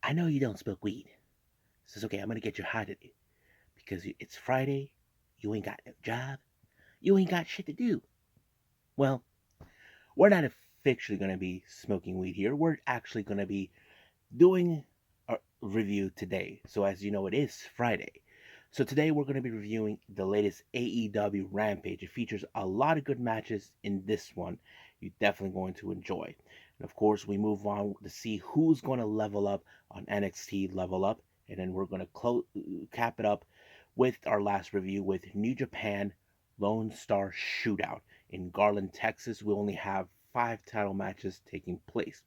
I know you don't smoke weed. So it's okay, I'm gonna get you high today. Because it's Friday, you ain't got no job, you ain't got shit to do. Well, we're not officially gonna be smoking weed here. We're actually gonna be doing a review today. So as you know, it is Friday. So today we're going to be reviewing the latest AEW Rampage. It features a lot of good matches in this one. You're definitely going to enjoy. And of course, we move on to see who's going to level up on NXT Level Up. And then we're going to cap it up with our last review with New Japan Lonestar Shootout. In Garland, Texas, we only have 5 title matches taking place.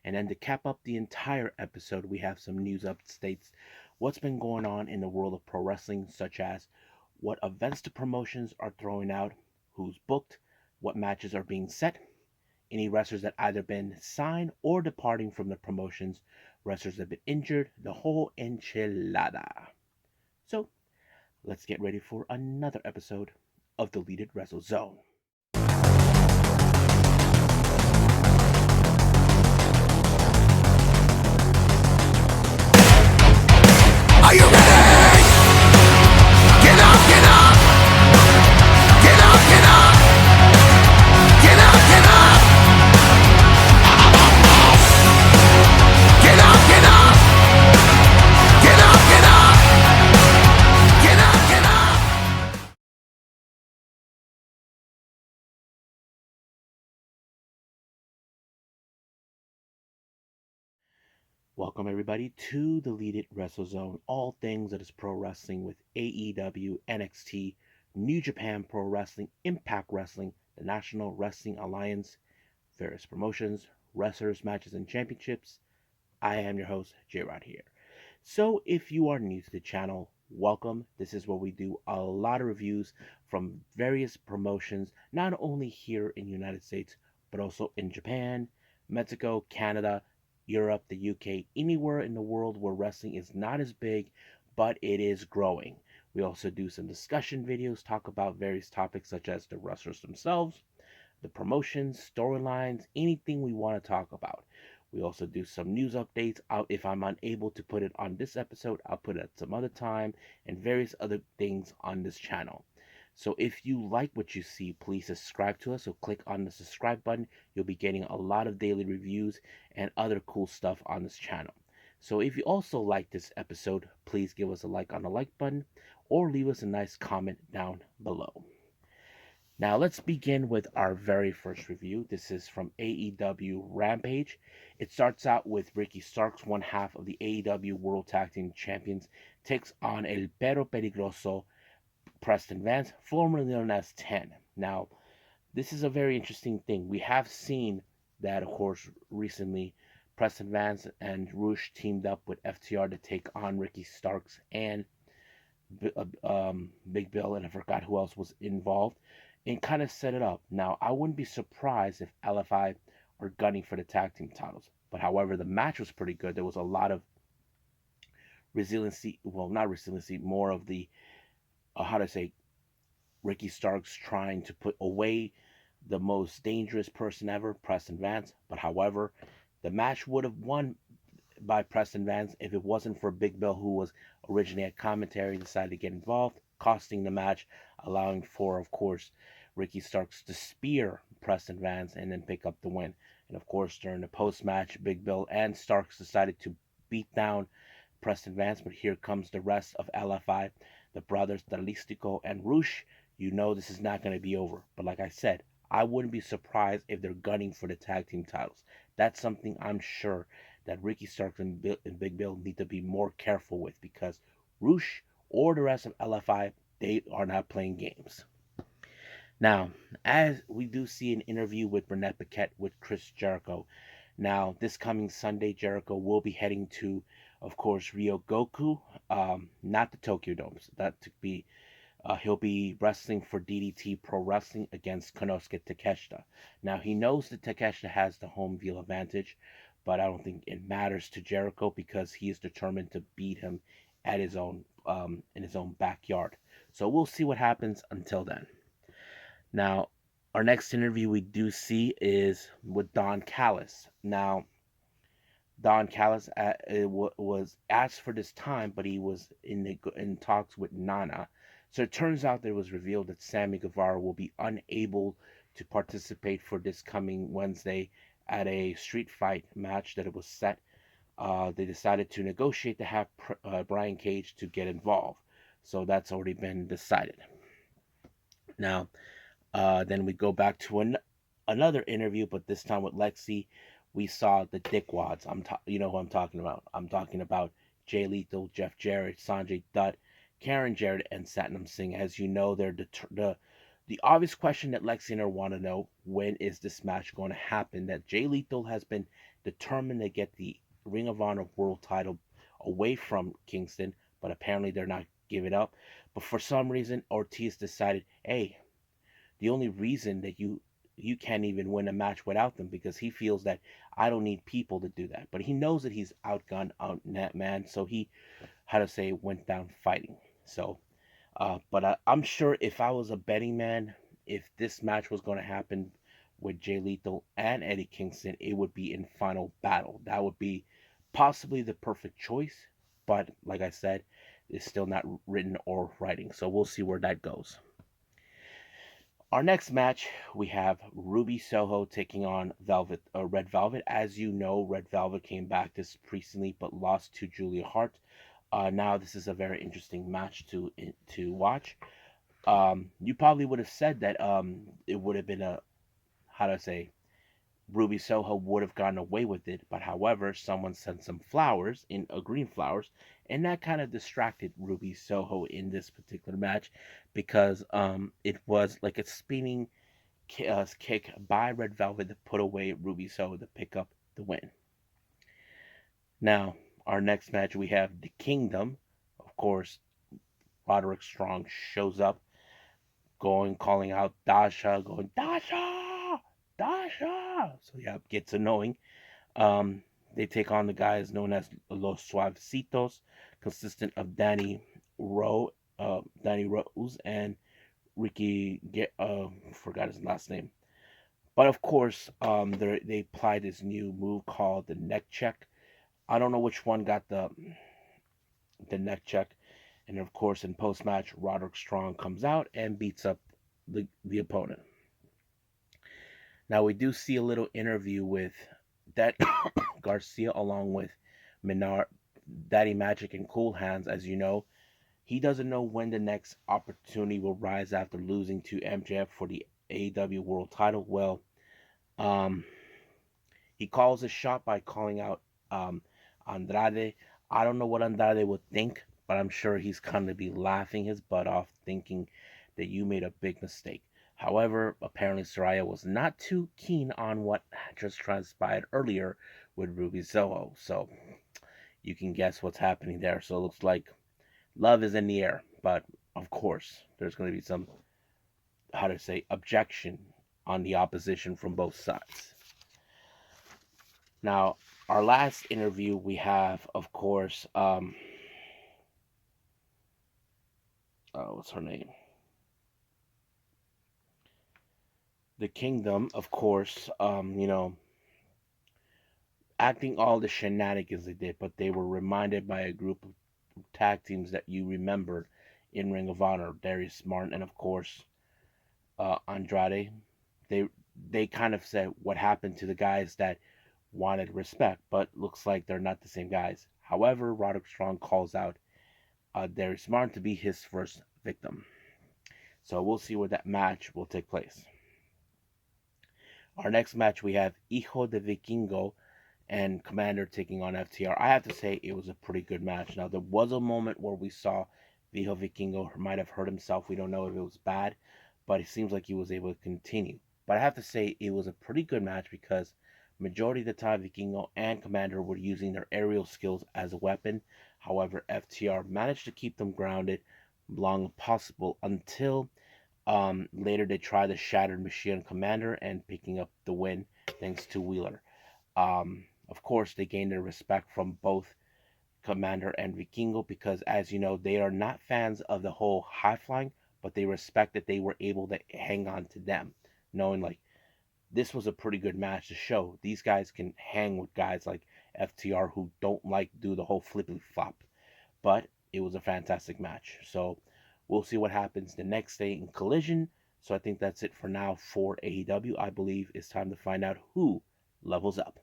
And then to cap up the entire episode, we have some news updates. What's been going on in the world of pro wrestling, such as what events the promotions are throwing out, who's booked, what matches are being set, any wrestlers that either been signed or departing from the promotions, wrestlers that have been injured, the whole enchilada. So let's get ready for another episode of Deleted Wrestle Zone. Are you ready? Get up, get up! Get up, get up! Get up, get up! Get up, get up! Get up, get up! Get up, get up! Welcome everybody to the Deleted Wrestle Zone, all things that is pro wrestling with AEW, NXT, New Japan Pro Wrestling, Impact Wrestling, the National Wrestling Alliance, various promotions, wrestlers, matches, and championships. I am your host, J-Rod here. So if you are new to the channel, welcome. This is where we do a lot of reviews from various promotions, not only here in the United States, but also in Japan, Mexico, Canada, Europe, the UK, anywhere in the world where wrestling is not as big, but it is growing. We also do some discussion videos, talk about various topics such as the wrestlers themselves, the promotions, storylines, anything we want to talk about. We also do some news updates. If I'm unable to put it on this episode, I'll put it at some other time, and various other things on this channel. So if you like what you see, please subscribe to us. So click on the subscribe button. You'll be getting a lot of daily reviews and other cool stuff on this channel. So if you also like this episode, please give us a like on the like button or leave us a nice comment down below. Now let's begin with our very first review. This is from AEW Rampage. It starts out with Ricky Starks, one half of the AEW World Tag Team Champions, takes on El Perro Peligroso, Preston Vance, formerly known as 10. Now, this is a very interesting thing. We have seen that, of course, recently Preston Vance and Rush teamed up with FTR to take on Ricky Starks and Big Bill, and I forgot who else was involved, and kind of set it up. Now, I wouldn't be surprised if LFI are gunning for the tag team titles. But however, the match was pretty good. There was a lot of resiliency. Well, not resiliency, more of the how to say, Ricky Starks trying to put away the most dangerous person ever, Preston Vance. But however, the match would have won by Preston Vance if it wasn't for Big Bill, who was originally at commentary, decided to get involved, costing the match, allowing for, of course, Ricky Starks to spear Preston Vance and then pick up the win. And of course, during the post-match, Big Bill and Starks decided to beat down Preston Vance, but here comes the rest of LFI, the brothers Dalistico and Rush. You know this is not going to be over. But like I said, I wouldn't be surprised if they're gunning for the tag team titles. That's something I'm sure that Ricky Starks and Big Bill need to be more careful with, because Rush or the rest of LFI, they are not playing games. Now, as we do see an interview with Burnett Paquette with Chris Jericho. Now, this coming Sunday, Jericho will be heading to, of course, Ryogoku, not the Tokyo Domes. That to be, he'll be wrestling for DDT Pro Wrestling against Konosuke Takeshita. Now, he knows that Takeshita has the home field advantage, but I don't think it matters to Jericho because he is determined to beat him at his own in his own backyard. So we'll see what happens until then. Now, our next interview we do see is with Don Callis. Now, Don Callis was asked for this time, but he was in talks with Nana. So it turns out that it was revealed that Sammy Guevara will be unable to participate for this coming Wednesday at a street fight match that it was set. They decided to negotiate to have Brian Cage to get involved. So that's already been decided. Now, then we go back to another interview, but this time with Lexi. We saw the dickwads. You know who I'm talking about. I'm talking about Jay Lethal, Jeff Jarrett, Sanjay Dutt, Karen Jarrett, and Satnam Singh. As you know, they're the obvious question that Lexi and her want to know: when is this match going to happen? That Jay Lethal has been determined to get the Ring of Honor World Title away from Kingston, but apparently they're not giving up. But for some reason, Ortiz decided, hey, the only reason that you can't even win a match without them, because he feels that I don't need people to do that. But he knows that he's outgunned, outnet man, so he, how to say, went down fighting. So, but I'm sure if I was a betting man, if this match was going to happen with Jay Lethal and Eddie Kingston, it would be in Final Battle. That would be possibly the perfect choice. But like I said, it's still not written or writing. So we'll see where that goes. Our next match, we have Ruby Soho taking on Red Velvet. As you know, Red Velvet came back this recently, but lost to Julia Hart. Now this is a very interesting match to watch. You probably would have said that it would have been a, how to say, Ruby Soho would have gotten away with it, but however, someone sent some flowers in green flowers, and that kind of distracted Ruby Soho in this particular match because it was like a spinning kick by Red Velvet to put away Ruby Soho to pick up the win. Now, our next match we have the Kingdom. Of course, Roderick Strong shows up, calling out Dasha, going Dasha, Dasha. So yeah, it gets annoying. They take on the guys known as Los Suavecitos, consistent of Danny Rose, and Ricky. Forgot his last name. But of course, they applied this new move called the neck check. I don't know which one got the neck check, and of course, in post match, Roderick Strong comes out and beats up the opponent. Now we do see a little interview with that Garcia along with Menard, Daddy Magic, and Cool Hands. As you know, he doesn't know when the next opportunity will rise after losing to MJF for the AEW World Title. Well, um, he calls a shot by calling out Andrade. I don't know what Andrade would think, but I'm sure he's going to be laughing his butt off, thinking that you made a big mistake. However, apparently Soraya was not too keen on what just transpired earlier with Ruby Soho, so you can guess what's happening there. So it looks like love is in the air, but of course, there's going to be some, how to say, objection on the opposition from both sides. Now, our last interview we have, of course, what's her name? The Kingdom, of course, acting all the shenanigans they did, but they were reminded by a group of tag teams that you remembered in Ring of Honor, Darius Martin, and of course, Andrade. They kind of said what happened to the guys that wanted respect, but looks like they're not the same guys. However, Roderick Strong calls out Darius Martin to be his first victim. So we'll see where that match will take place. Our next match we have Hijo de Vikingo and Komander taking on FTR. I have to say it was a pretty good match. Now there was a moment where we saw Hijo Vikingo might have hurt himself. We don't know if it was bad, but it seems like he was able to continue. But I have to say it was a pretty good match because majority of the time Vikingo and Komander were using their aerial skills as a weapon. However, FTR managed to keep them grounded long as possible until later they tried the Shattered Machine Komander and picking up the win thanks to Wheeler. Of course, they gained their respect from both Komander and Vikingo because, as you know, they are not fans of the whole high flying, but they respect that they were able to hang on to them, knowing like this was a pretty good match to show these guys can hang with guys like FTR, who don't like do the whole flippy flop. But it was a fantastic match. So we'll see what happens the next day in Collision. So I think that's it for now for AEW. I believe it's time to find out who levels up.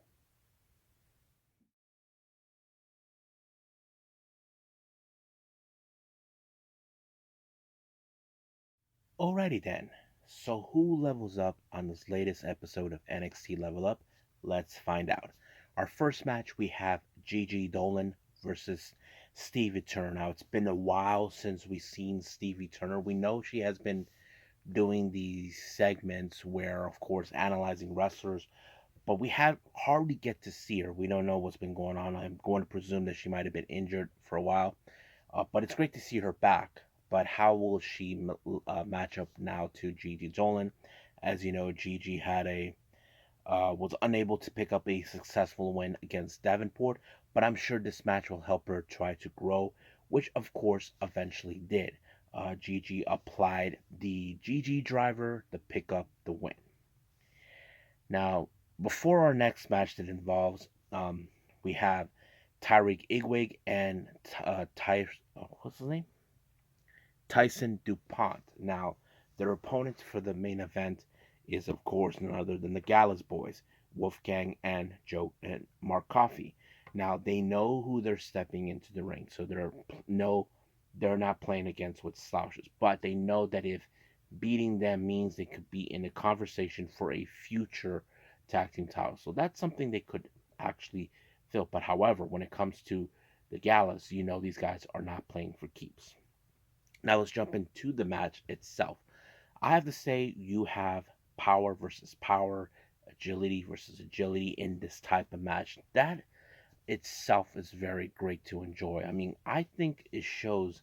Alrighty then. So who levels up on this latest episode of NXT Level Up? Let's find out. Our first match, we have Gigi Dolan versus Stevie Turner. Now it's been a while since we've seen Stevie Turner. We know she has been doing these segments where, of course, analyzing wrestlers, but we have hardly get to see her. We don't know what's been going on. I'm going to presume that she might have been injured for a while, but it's great to see her back. But how will she match up now to Gigi Dolan? As you know, Gigi had a was unable to pick up a successful win against Davenport, but I'm sure this match will help her try to grow, which of course eventually did. Gigi applied the Gigi driver to pick up the win. Now, before our next match that involves, we have Tyreek Igwig and what's his name? Tyson DuPont. Now, their opponent for the main event is, of course, none other than the Gallus boys, Wolfgang and Joe and Mark Coffey. Now, they know who they're stepping into the ring, so they're not playing against with slouches, but they know that if beating them means they could be in a conversation for a future tag team title. So that's something they could actually fill. But however, when it comes to the Gallus, you know these guys are not playing for keeps. Now let's jump into the match itself. I have to say you have power versus power, agility versus agility in this type of match. That itself is very great to enjoy. I mean, I think it shows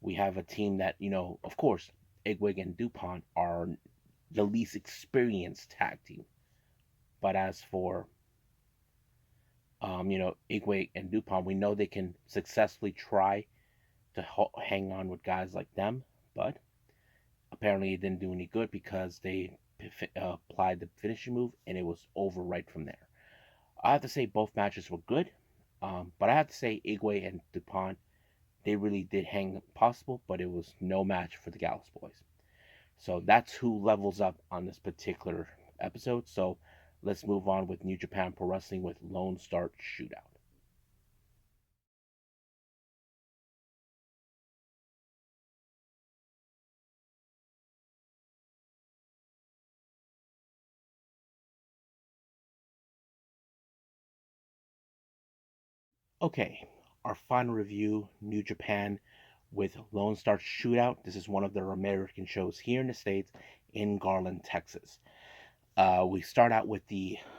we have a team that, of course, Igwig and DuPont are the least experienced tag team. But as for, Igwig and DuPont, we know they can successfully try to hang on with guys like them, but apparently it didn't do any good because they applied the finishing move and it was over right from there. I have to say both matches were good, but I have to say Igwe and DuPont, they really did hang possible, but it was no match for the Gallus boys. So that's who levels up on this particular episode. So let's move on with New Japan Pro Wrestling with Lonestar Shootout. Okay, our final review, New Japan with Lone Star Shootout. This is one of their American shows here in the States in Garland, Texas. We start out with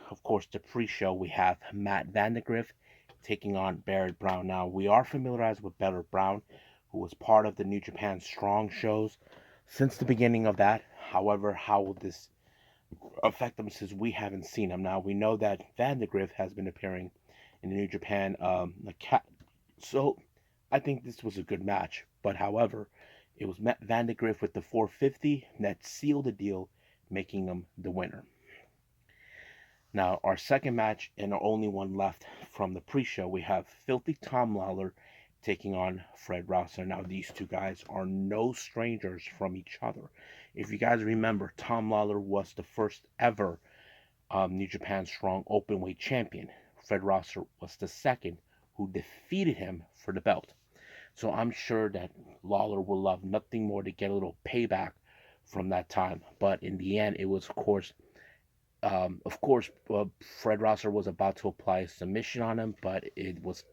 of course, the pre-show. We have Matt Vandegrift taking on Barrett Brown. Now, we are familiarized with Barrett Brown, who was part of the New Japan Strong shows since the beginning of that. However, how will this affect them since we haven't seen him? Now, we know that Vandegrift has been appearing in the New Japan so I think this was a good match. But however, it was Matt Vandegrift with the 450 that sealed the deal, making him the winner. Now, our second match and our only one left from the pre-show, we have Filthy Tom Lawler taking on Fred Rosser. Now, these two guys are no strangers from each other. If you guys remember, Tom Lawler was the first ever New Japan Strong Openweight champion. Fred Rosser was the second who defeated him for the belt. So I'm sure that Lawler will love nothing more to get a little payback from that time. But in the end, it was, Fred Rosser was about to apply a submission on him, but it was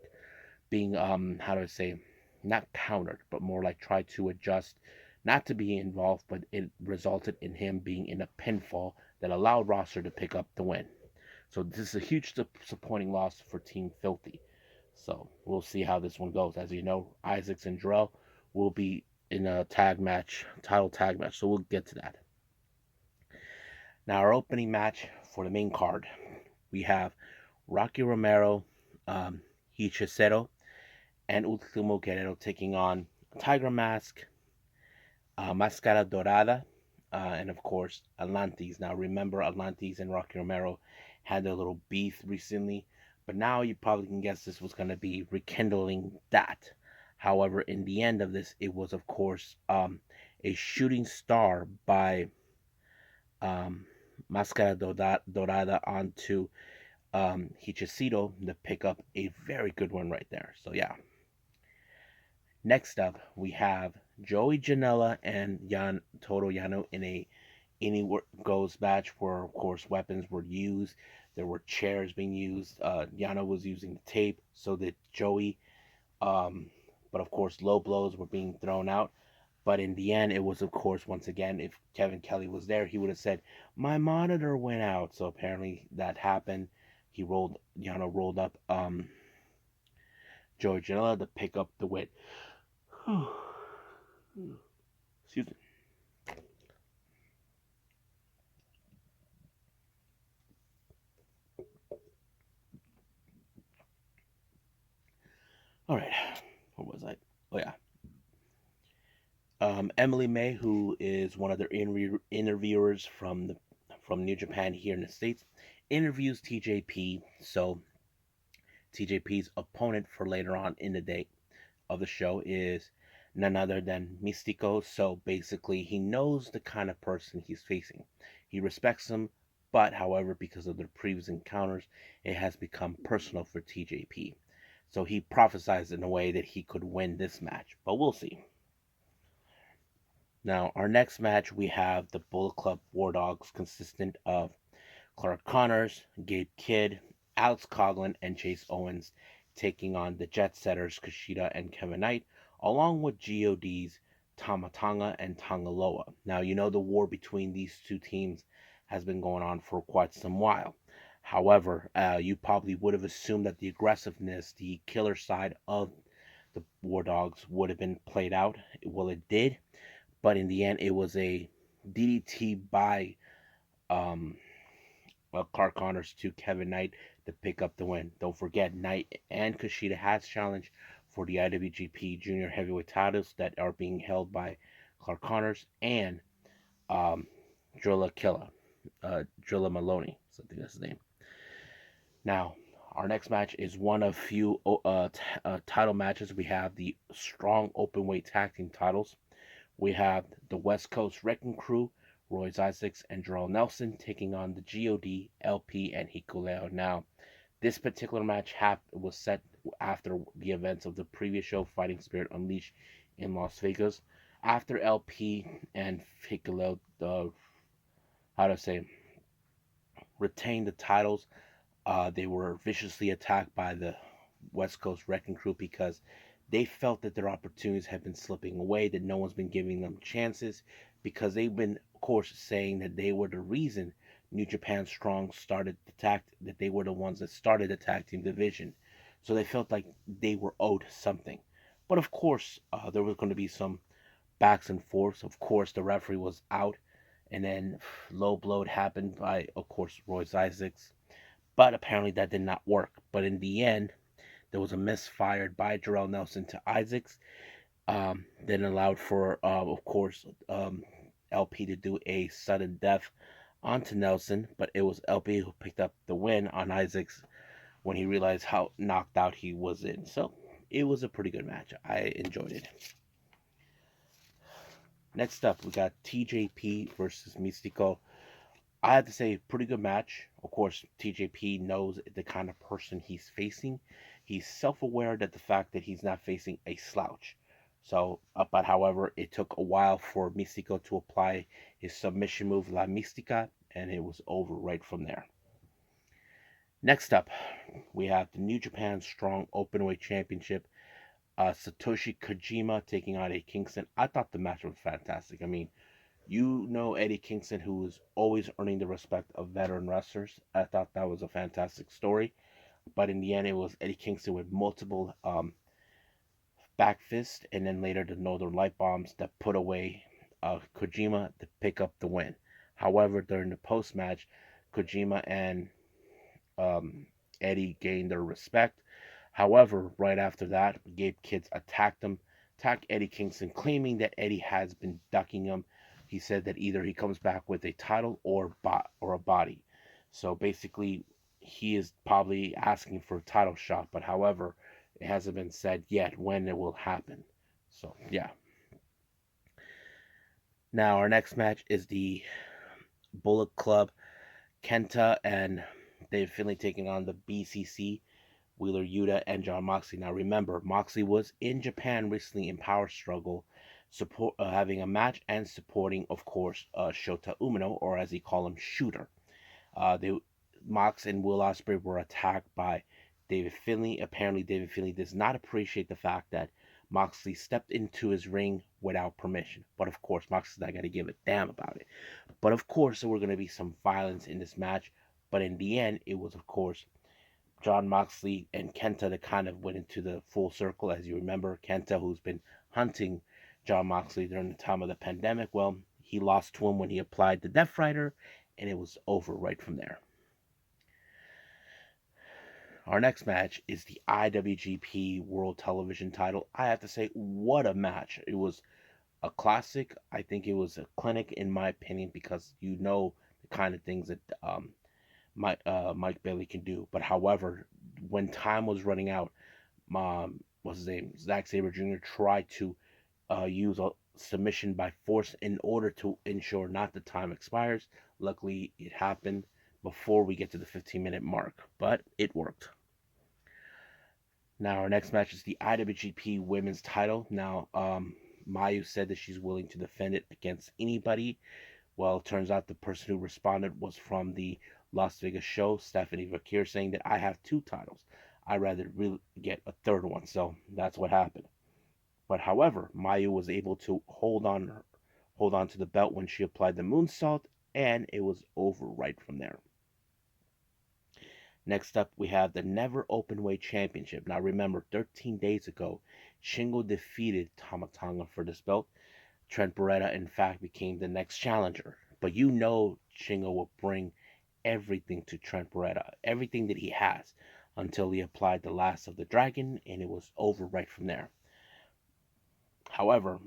being, how do I say, not countered, but more like tried to adjust, not to be involved, but it resulted in him being in a pinfall that allowed Rosser to pick up the win. So this is a huge disappointing loss for Team Filthy. So we'll see how this one goes. As you know, Isaacs and Jarrell will be in a title tag match. So we'll get to that. Now, our opening match for the main card, we have Rocky Romero, Hechicero, and Ultimo Guerrero taking on Tiger Mask, Máscara Dorada, and of course Atlantis. Now remember, Atlantis and Rocky Romero had their little beef recently, But now you probably can guess this was going to be rekindling that. However, in the end of this, it was, of course, a shooting star by um, Máscara Dorada onto Hichicito to pick up a very good one right there. So, yeah. Next up, we have Joey Janela and Toro Yano in a Anywhere Goes match where, of course, weapons were used. There were chairs being used. Yano was using the tape, so did Joey. Um, but, of course, low blows were being thrown out. But in the end, it was, of course, once again, if Kevin Kelly was there, he would have said, "My monitor went out." So apparently that happened. Yano rolled up Joey Janela to pick up the win. Excuse me. All right. What was I? Oh, yeah. Emily May, who is one of their interviewers from New Japan here in the States, interviews TJP. So TJP's opponent for later on in the day of the show is none other than Mystico. So basically, he knows the kind of person he's facing. He respects him, but however, because of their previous encounters, it has become personal for TJP. So he prophesies in a way that he could win this match, but we'll see. Now, our next match, we have the Bullet Club War Dogs, consistent of Clark Connors, Gabe Kidd, Alex Coughlin, and Chase Owens, taking on the Jet Setters, Kushida and Kevin Knight, along with GOD's Tamatanga and Tangaloa. Now, you know the war between these two teams has been going on for quite some while. However, you probably would have assumed that the aggressiveness, the killer side of the War Dogs would have been played out. Well, it did, but in the end, it was a DDT by um, Clark Connors to Kevin Knight to pick up the win. Don't forget, Knight and Kushida has challenged for the IWGP Junior Heavyweight titles that are being held by Clark Connors and um, Drilla Maloney. So I think that's his name. Now, our next match is one of few title matches. We have the strong openweight tag team titles. We have the West Coast Wrecking Crew, Royce Isaacs and Jarrell Nelson, taking on the GOD, LP, and Hikuleo. Now, this particular match was set after the events of the previous show, Fighting Spirit Unleashed in Las Vegas. After LP and Hikuleo, how to say, retained the titles, they were viciously attacked by the West Coast Wrecking Crew because they felt that their opportunities had been slipping away, that no one's been giving them chances, because they've been, of course, saying that they were the reason New Japan Strong started that they were the ones that started the tag team division. So they felt like they were owed something. But of course, there was going to be some backs and forths. Of course, the referee was out, and then low blow happened by, of course, Royce Isaacs. But apparently that did not work. But in the end, there was a miss fired by Jarrell Nelson to Isaacs. Then allowed for, of course, LP to do a sudden death onto Nelson. But it was LP who picked up the win on Isaacs when he realized how knocked out he was in. So it was a pretty good match. I enjoyed it. Next up, we got TJP versus Mystico. I have to say, pretty good match. Of course, TJP knows the kind of person he's facing. He's self-aware that the fact that he's not facing a slouch. So, but however, it took a while for Mystico to apply his submission move La Mystica, and it was over right from there. Next up, we have the New Japan Strong Openweight Championship. Satoshi Kojima taking on Eddie Kingston. I thought the match was fantastic. I mean, you know Eddie Kingston, who is always earning the respect of veteran wrestlers. I thought that was a fantastic story. But in the end, it was Eddie Kingston with multiple back fists and then later the Northern Light Bombs that put away Kojima to pick up the win. However, during the post match, Kojima and um, Eddie gained their respect. However, right after that, Gabe Kidd attacked Eddie Kingston, claiming that Eddie has been ducking him. He said that either he comes back with a title or a body. So basically, he is probably asking for a title shot, but however, it hasn't been said yet when it will happen. So, yeah. Now, our next match is the Bullet Club, Kenta and Dave Finlay taking on the BCC, Wheeler Yuta and John Moxley. Now, remember, Moxley was in Japan recently in Power Struggle, having a match and supporting, of course, Shota Umino, or as he call him, Shooter. They Mox and Will Ospreay were attacked by David Finlay. Apparently, David Finlay does not appreciate the fact that Moxley stepped into his ring without permission. But of course, Moxley's not going to give a damn about it. But of course, there were going to be some violence in this match. But in the end, it was, of course, John Moxley and Kenta that kind of went into the full circle. As you remember, Kenta, who's been hunting John Moxley during the time of the pandemic, well, he lost to him when he applied the Death Rider, and it was over right from there. Our next match is the IWGP World Television title. I have to say, what a match. It was a classic. I think it was a clinic, in my opinion, because you know the kind of things that Mike Bailey can do. But however, when time was running out, what's his name? Zack Sabre Jr. tried to use a submission by force in order to ensure not the time expires. Luckily, it happened before we get to the 15-minute mark, but it worked. Now, our next match is the IWGP Women's title. Now, Mayu said that she's willing to defend it against anybody. Well, it turns out the person who responded was from the Las Vegas show, Stephanie Vakir, saying that I have two titles. I'd rather really get a third one. So that's what happened. But however, Mayu was able to hold on to the belt when she applied the moonsault, and it was over right from there. Next up, we have the Never Openweight Championship. Now remember, 13 days ago, Shingo defeated Tama Tonga for this belt. Trent Beretta, in fact, became the next challenger. But you know Shingo will bring everything to Trent Beretta, everything that he has, until he applied the Last of the Dragon, and it was over right from there. However,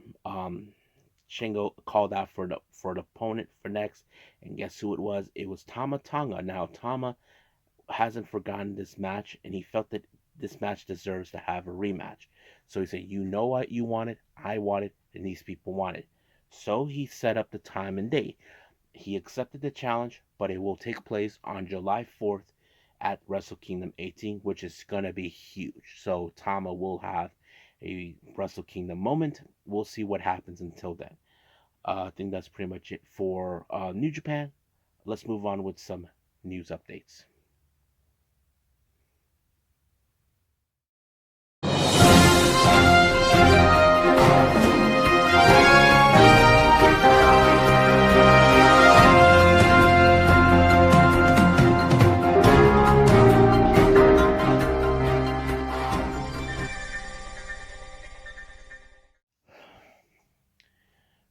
Shingo called out for the opponent for next, and guess who it was? It was Tama Tonga. Now Tama hasn't forgotten this match, and he felt that this match deserves to have a rematch. So he said, you know what, you want it, I want it, and these people want it. So he set up the time and date. He accepted the challenge, but it will take place on July 4th at Wrestle Kingdom 18, which is going to be huge. So Tama will have a Wrestle Kingdom moment. We'll see what happens until then. I think that's pretty much it for New Japan. Let's move on with some news updates.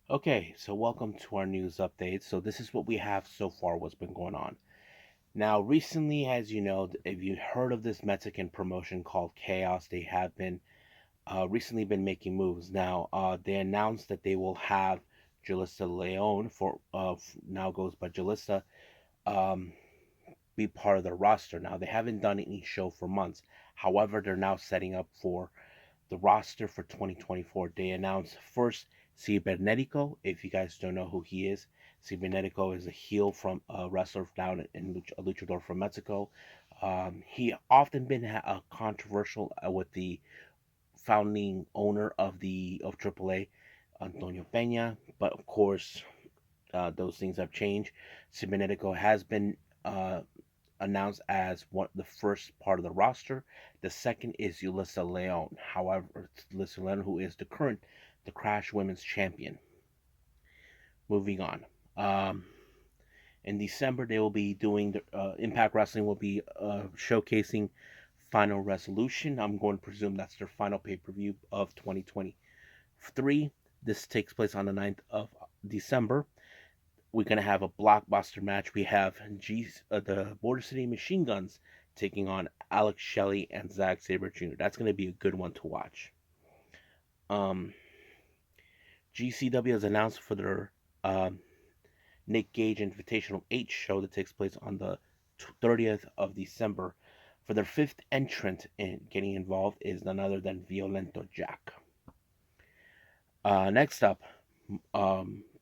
Okay, so welcome to our news update. So this is what we have so far, what's been going on. Now, recently, as you know, if you heard of this Mexican promotion called KAOZ, they have been recently been making moves. Now, they announced that they will have Julissa Leon, for now goes by Julissa, be part of the roster. Now, they haven't done any show for months. However, they're now setting up for the roster for 2024. They announced first Cibernetico. If you guys don't know who he is, Cibernetico is a heel from a wrestler down in a luchador from Mexico. He often been controversial with the founding owner of AAA, Antonio Peña, but of course those things have changed. Cibernetico has been announced as the first part of the roster. The second is Julissa Leon. However, Julissa Leon, who is the Crash Women's Champion. Moving on. In December, they will be doing Impact Wrestling will be showcasing Final Resolution. I'm going to presume that's their final pay-per-view of 2023. This takes place on the 9th of December. We're going to have a blockbuster match. We have the Border City Machine Guns taking on Alex Shelley and Zack Sabre Jr. That's going to be a good one to watch. GCW has announced for their Nick Gage Invitational 8 show that takes place on the 30th of December. For their fifth entrant in getting involved is none other than Violento Jack. Next up,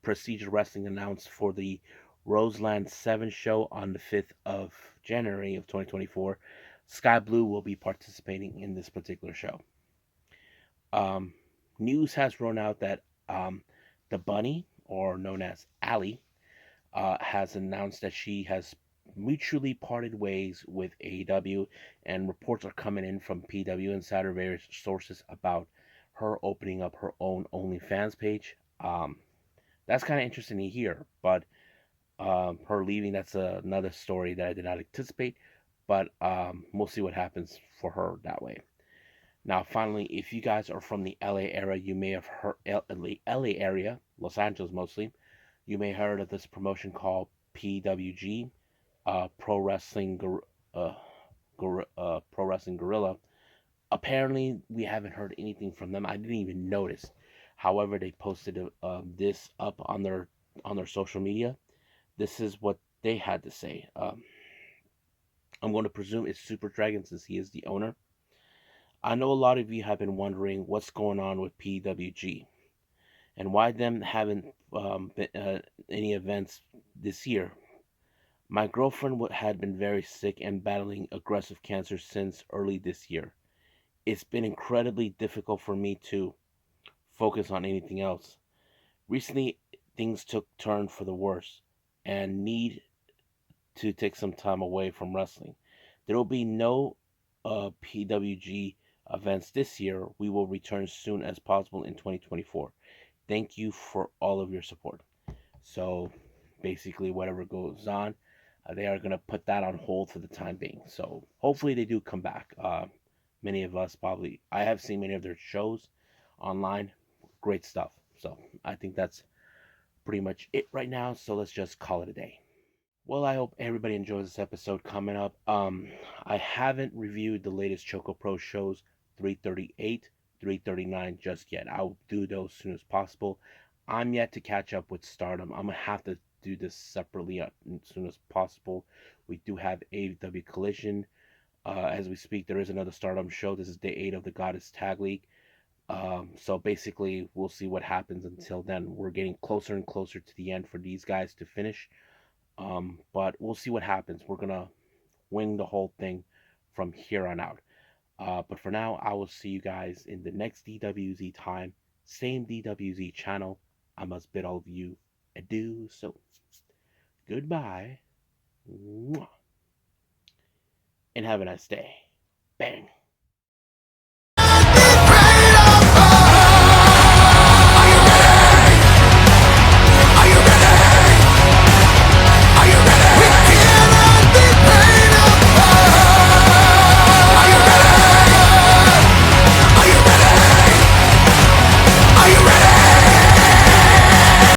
Procedure Wrestling announced for the Roseland 7 show on the 5th of January of 2024. Sky Blue will be participating in this particular show. News has run out that the Bunny, or known as Allie, has announced that she has mutually parted ways with AEW, and reports are coming in from PW Insider, various sources, about her opening up her own OnlyFans page. That's kind of interesting to hear, but her leaving, that's another story that I did not anticipate, but we'll see what happens for her that way. Now, finally, if you guys are from the LA area, you may have heard LA area, Los Angeles mostly. You may have heard of this promotion called PWG, Pro Wrestling Pro Wrestling Gorilla. Apparently, we haven't heard anything from them. I didn't even notice. However, they posted this up on their social media. This is what they had to say. I'm going to presume it's Super Dragon, since he is the owner. I know a lot of you have been wondering what's going on with PWG and why them haven't been any events this year. My girlfriend had been very sick and battling aggressive cancer since early this year. It's been incredibly difficult for me to focus on anything else. Recently, things took turn for the worse and need to take some time away from wrestling. There will be no PWG events this year. We will return soon as possible in 2024. Thank you for all of your support. So basically, whatever goes on, they are going to put that on hold for the time being. So hopefully they do come back. Many of us probably, I have seen many of their shows online. Great stuff. So I think that's pretty much it right now. So let's just call it a day. Well, I hope everybody enjoys this episode coming up. I haven't reviewed the latest Choco Pro shows, 338, 339 just yet. I'll do those as soon as possible. I'm yet to catch up with Stardom. I'm gonna have to do this separately as soon as possible. We do have AEW Collision. As we speak, there is another Stardom show. This is day 8 of the Goddess Tag League. So basically, we'll see what happens. Until then, we're getting closer and closer to the end for these guys to finish. But we'll see what happens. We're gonna wing the whole thing from here on out. But for now, I will see you guys in the next DWZ time. Same DWZ channel. I must bid all of you adieu. So, goodbye. And have a nice day. Bang.